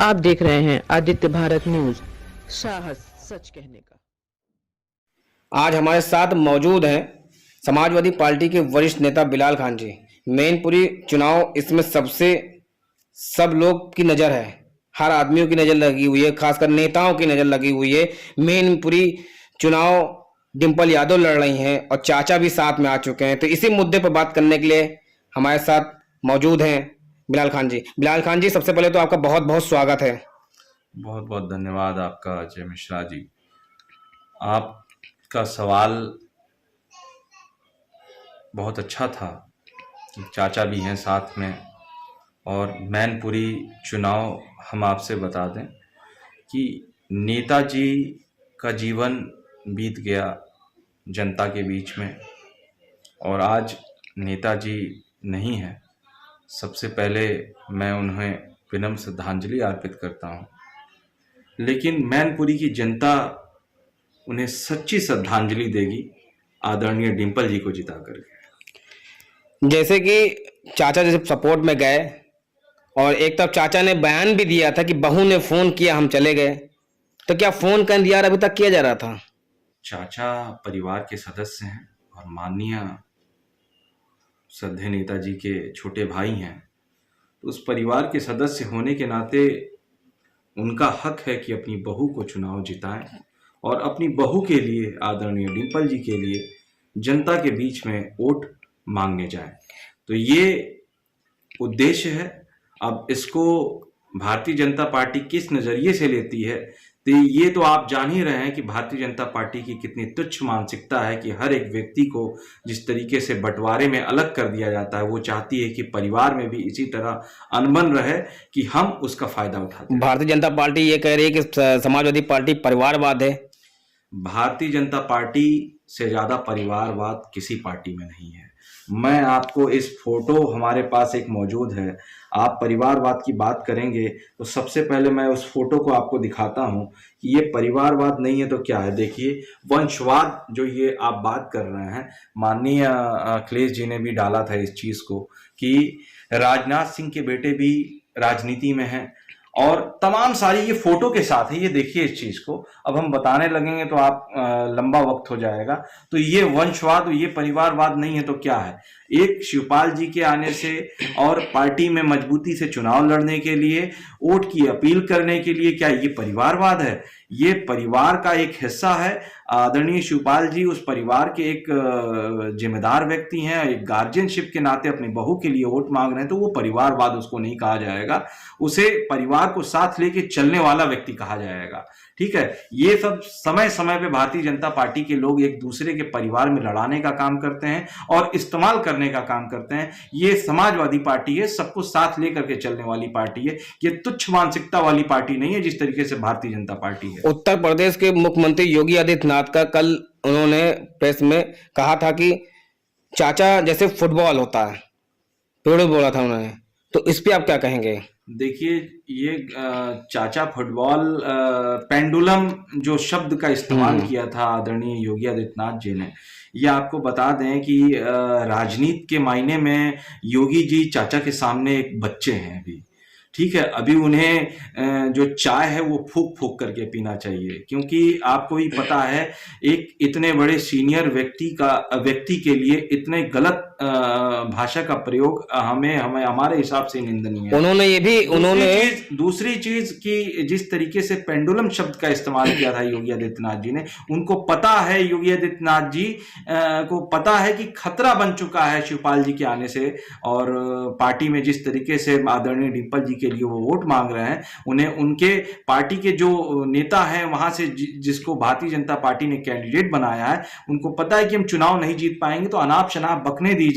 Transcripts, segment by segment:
आप देख रहे हैं आदित्य भारत न्यूज, साहस सच कहने का। आज हमारे साथ मौजूद हैं समाजवादी पार्टी के वरिष्ठ नेता बिलाल खान जी। मैनपुरी चुनाव, इसमें सब लोग की नज़र है, हर आदमियों की नज़र लगी हुई है, खासकर नेताओं की नज़र लगी हुई है। मैनपुरी चुनाव डिंपल यादव लड़ रही हैं और चाचा भी साथ में आ चुके हैं। तो इसी मुद्दे पर बात करने के लिए हमारे साथ मौजूद हैं बिलाल खान जी। बिलाल खान जी, सबसे पहले तो आपका बहुत बहुत स्वागत है। बहुत बहुत धन्यवाद आपका अजय मिश्रा जी। आपका सवाल बहुत अच्छा था कि चाचा भी हैं साथ में, और मैनपुरी चुनाव हम आपसे बता दें कि नेताजी का जीवन बीत गया जनता के बीच में, और आज नेताजी नहीं है। सबसे पहले मैं उन्हें विनम्र श्रद्धांजलि अर्पित करता हूँ, लेकिन मैनपुरी की जनता उन्हें सच्ची श्रद्धांजलि देगी आदरणीय डिंपल जी को जिता करके। जैसे कि चाचा जैसे सपोर्ट में गए, और एक तरफ चाचा ने बयान भी दिया था कि बहू ने फोन किया, हम चले गए। तो क्या फोन का इंतजार अभी तक किया जा रहा था? चाचा परिवार के सदस्य हैं और माननीय श्रद्धेय नेताजी के छोटे भाई हैं, तो उस परिवार के सदस्य होने के नाते उनका हक है कि अपनी बहू को चुनाव जिताएं और अपनी बहू के लिए, आदरणीय डिंपल जी के लिए, जनता के बीच में वोट मांगने जाएं। तो ये उद्देश्य है। अब इसको भारतीय जनता पार्टी किस नज़रिए से लेती है, तो ये तो आप जान ही रहे हैं कि भारतीय जनता पार्टी की कितनी तुच्छ मानसिकता है कि हर एक व्यक्ति को जिस तरीके से बंटवारे में अलग कर दिया जाता है, वो चाहती है कि परिवार में भी इसी तरह अनबन रहे कि हम उसका फायदा उठाते हैं। भारतीय जनता पार्टी ये कह रही है कि समाजवादी पार्टी परिवारवाद है। भारतीय जनता पार्टी से ज़्यादा परिवारवाद किसी पार्टी में नहीं है। मैं आपको इस फोटो, हमारे पास एक मौजूद है, आप परिवारवाद की बात करेंगे तो सबसे पहले मैं उस फोटो को आपको दिखाता हूं कि ये परिवारवाद नहीं है तो क्या है। देखिए, वंशवाद जो ये आप बात कर रहे हैं, माननीय अखिलेश जी ने भी डाला था इस चीज़ को कि राजनाथ सिंह के बेटे भी राजनीति में हैं, और तमाम सारी ये फोटो के साथ है। ये देखिए इस चीज को, अब हम बताने लगेंगे तो आप लंबा वक्त हो जाएगा। तो ये वंशवाद, ये परिवारवाद नहीं है तो क्या है। एक शिवपाल जी के आने से और पार्टी में मजबूती से चुनाव लड़ने के लिए, वोट की अपील करने के लिए, क्या ये परिवारवाद है? ये परिवार का एक हिस्सा है। आदरणीय शिवपाल जी उस परिवार के एक जिम्मेदार व्यक्ति हैं, एक गार्जियनशिप के नाते अपनी बहू के लिए वोट मांग रहे हैं, तो वो परिवारवाद उसको नहीं कहा जाएगा, उसे परिवार को साथ लेके चलने वाला व्यक्ति कहा जाएगा। ठीक है, ये सब समय समय पे भारतीय जनता पार्टी के लोग एक दूसरे के परिवार में लड़ाने का काम करते हैं और इस्तेमाल करने का काम करते हैं। ये समाजवादी पार्टी है, सबको साथ लेकर के चलने वाली पार्टी है। ये तुच्छ मानसिकता वाली पार्टी नहीं है जिस तरीके से भारतीय जनता पार्टी है। उत्तर प्रदेश के मुख्यमंत्री योगी आदित्यनाथ का कल उन्होंने प्रेस में कहा था कि चाचा जैसे फुटबॉल होता है, पेड़ बोला था उन्होंने। तो इस पे आप क्या कहेंगे? देखिए, ये चाचा फुटबॉल, पेंडुलम जो शब्द का इस्तेमाल किया था आदरणीय योगी आदित्यनाथ जी ने, ये आपको बता दें कि राजनीति के मायने में योगी जी चाचा के सामने एक बच्चे हैं अभी। ठीक है, अभी उन्हें जो चाय है वो फूक फूक करके पीना चाहिए, क्योंकि आपको ही पता है एक इतने बड़े सीनियर व्यक्ति के लिए इतने गलत भाषा का प्रयोग हमें हमारे हिसाब से निंदनीय है। दूसरी चीज कि जिस तरीके से पेंडुलम शब्द का इस्तेमाल किया था योगी आदित्यनाथ जी ने, उनको पता है, योगी आदित्यनाथ जी को पता है कि खतरा बन चुका है शिवपाल जी के आने से, और पार्टी में जिस तरीके से आदरणीय डिंपल जी के लिए वो वोट मांग रहे हैं, उन्हें उनके पार्टी के जो नेता हैं वहां से जिसको भारतीय जनता पार्टी ने कैंडिडेट बनाया है, उनको पता है कि हम चुनाव नहीं जीत पाएंगे, तो अनाप शनाप बकने दीजिए।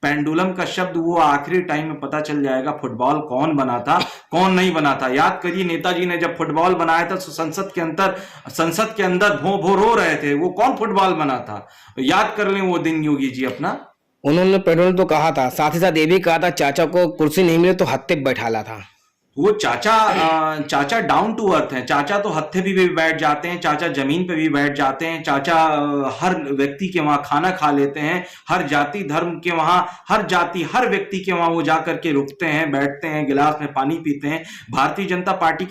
पेंडुलम का शब्द वो आखिरी टाइम में पता चल जाएगा फुटबॉल कौन बना था, कौन नहीं बना था। याद करिए, नेताजी ने जब फुटबॉल बनाया था तो संसद के अंदर भों भों रो रहे थे, वो कौन फुटबॉल बना था? याद कर लें वो दिन योगी जी अपना। उन्होंने पेट्रोल तो कहा था, साथ ही साथ ये भी कहा था चाचा को कुर्सी नहीं मिले तो हत्थे बैठाला था। वो चाचा डाउन टू अर्थ हैं। चाचा तो हत्थे पे भी बैठ जाते हैं, चाचा जमीन पे भी बैठ जाते हैं, चाचा हर व्यक्ति के वहां खाना खा लेते हैं, हर जाति धर्म के वहां हर जाति हर व्यक्ति के वहां वो जाकर के रुकते हैं, बैठते हैं, गिलास में पानी पीते हैं। भारतीय जनता पार्टी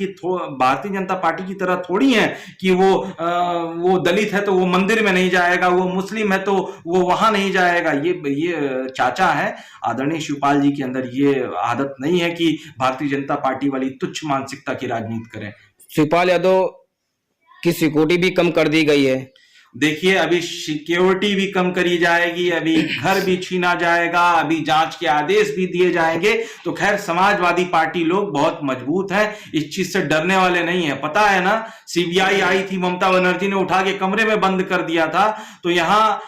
की तरह थोड़ी है कि वो दलित है तो वो मंदिर में नहीं जाएगा, वो मुस्लिम है तो वो वहां नहीं जाएगा। ये चाचा है। आदरणीय शिवपाल जी के अंदर ये आदत नहीं है कि भारतीय जनता पार्टी वाली तुच्छ मानसिकता की राजनीति करें। शिवपाल यादव की सिक्योरिटी भी कम कर दी गई है। देखिए, अभी सिक्योरिटी भी कम करी जाएगी, अभी घर भी छीना जाएगा, अभी जांच के आदेश भी दिए जाएंगे। तो खैर, समाजवादी पार्टी लोग बहुत मजबूत हैं, इस चीज से डरने वाले नहीं है। पता है ना, सीबीआई आई थी, ममता बनर्जी ने उठा के कमरे में बंद कर दिया था। तो यहाँ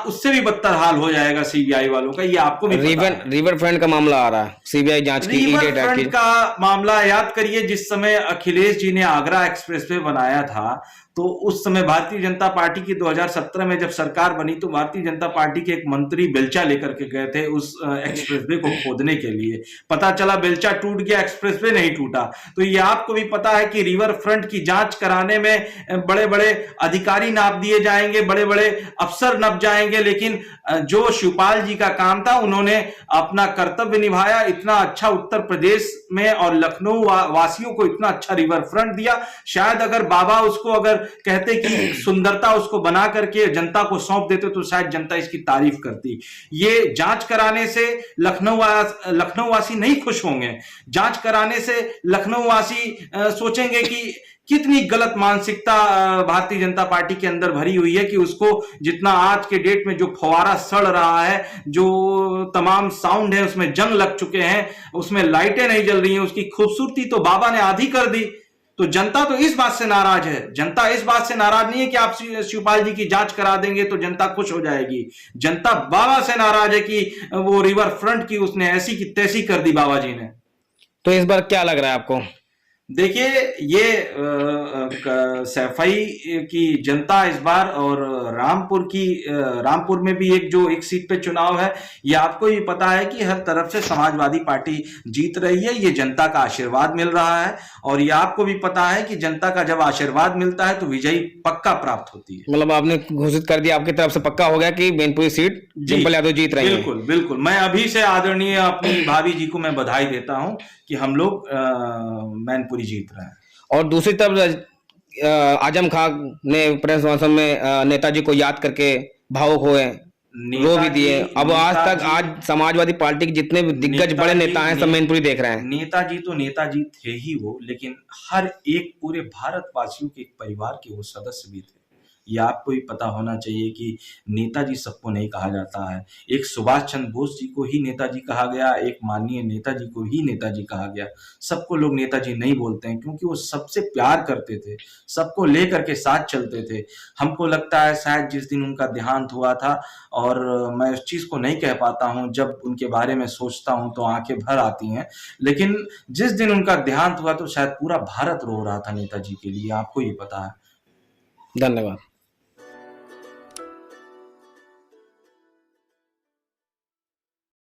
उससे भी बदतर हाल हो जाएगा सीबीआई वालों का, ये आपको भी पता है। रिवर फ्रंट का मामला आ रहा है, सीबीआई जांच की। रिवर फ्रंट का मामला याद करिए, जिस समय अखिलेश जी ने आगरा एक्सप्रेसवे बनाया था, तो उस समय भारतीय जनता पार्टी की 2017 में जब सरकार बनी, तो भारतीय जनता पार्टी के एक मंत्री बेलचा लेकर के गए थे उस एक्सप्रेसवे को खोदने के लिए। पता चला बेलचा टूट गया, एक्सप्रेसवे नहीं टूटा। तो ये आपको भी पता है कि रिवर फ्रंट की जांच कराने में बड़े बड़े अधिकारी नाप दिए जाएंगे, बड़े बड़े अफसर नप जाएंगे, लेकिन जो शिवपाल जी का काम था, उन्होंने अपना कर्तव्य निभाया। इतना अच्छा उत्तर प्रदेश में और लखनऊ वासियों को इतना अच्छा रिवर फ्रंट दिया। शायद अगर बाबा उसको अगर कहते कि सुंदरता उसको बना करके जनता को सौंप देते, तो शायद जनता इसकी तारीफ करती। ये जांच कराने से लखनऊ वासी नहीं खुश होंगे। जांच कराने से लखनऊ वासी सोचेंगे कि कितनी गलत मानसिकता भारतीय जनता पार्टी के अंदर भरी हुई है कि उसको जितना आज के डेट में जो फवारा सड़ रहा है, जो तमाम साउंड है उसमें जंग लग चुके हैं, उसमें लाइटें नहीं जल रही हैं, उसकी खूबसूरती तो बाबा ने आधी कर दी। तो जनता तो इस बात से नाराज है। जनता इस बात से नाराज नहीं है कि आप शिवपाल जी की जांच करा देंगे तो जनता खुश हो जाएगी। जनता बाबा से नाराज है कि वो रिवर फ्रंट की उसने ऐसी की तैसी कर दी बाबा जी ने। तो इस बार क्या लग रहा है आपको? देखिए, ये सैफई की जनता इस बार, और रामपुर में भी एक सीट पे चुनाव है। ये आपको भी पता है कि हर तरफ से समाजवादी पार्टी जीत रही है। ये जनता का आशीर्वाद मिल रहा है, और ये आपको भी पता है कि जनता का जब आशीर्वाद मिलता है तो विजयी पक्का प्राप्त होती है। मतलब आपने घोषित कर दिया, आपकी तरफ से पक्का हो गया कि मैनपुरी सीट शिवपाल यादव जीत रही है? बिल्कुल बिल्कुल। मैं अभी से आदरणीय अपनी भाभी जी को मैं बधाई देता हूं कि हम लोग मैनपुरी जीत रहे हैं। और दूसरी तरफ आजम खान ने प्रेस वार्ता में नेताजी को याद करके भावुक हुए, रो भी दिए। अब आज समाजवादी पार्टी के जितने भी दिग्गज बड़े नेता हैं सब मैनपुरी देख रहे हैं। नेताजी तो नेताजी थे ही वो, लेकिन हर एक पूरे भारतवासियों के एक परिवार के वो सदस्य भी थे। ये आपको भी पता होना चाहिए कि नेताजी सबको नहीं कहा जाता है। एक सुभाष चंद्र बोस जी को ही नेताजी कहा गया, एक माननीय नेताजी को ही नेताजी कहा गया। सबको लोग नेताजी नहीं बोलते हैं, क्योंकि वो सबसे प्यार करते थे, सबको लेकर के साथ चलते थे। हमको लगता है शायद जिस दिन उनका देहांत हुआ था, और मैं उस चीज को नहीं कह पाता हूं, जब उनके बारे में सोचता हूं तो आंखें भर आती हैं, लेकिन जिस दिन उनका देहांत हुआ तो शायद पूरा भारत रो रहा था नेताजी के लिए। आपको ये पता है। धन्यवाद।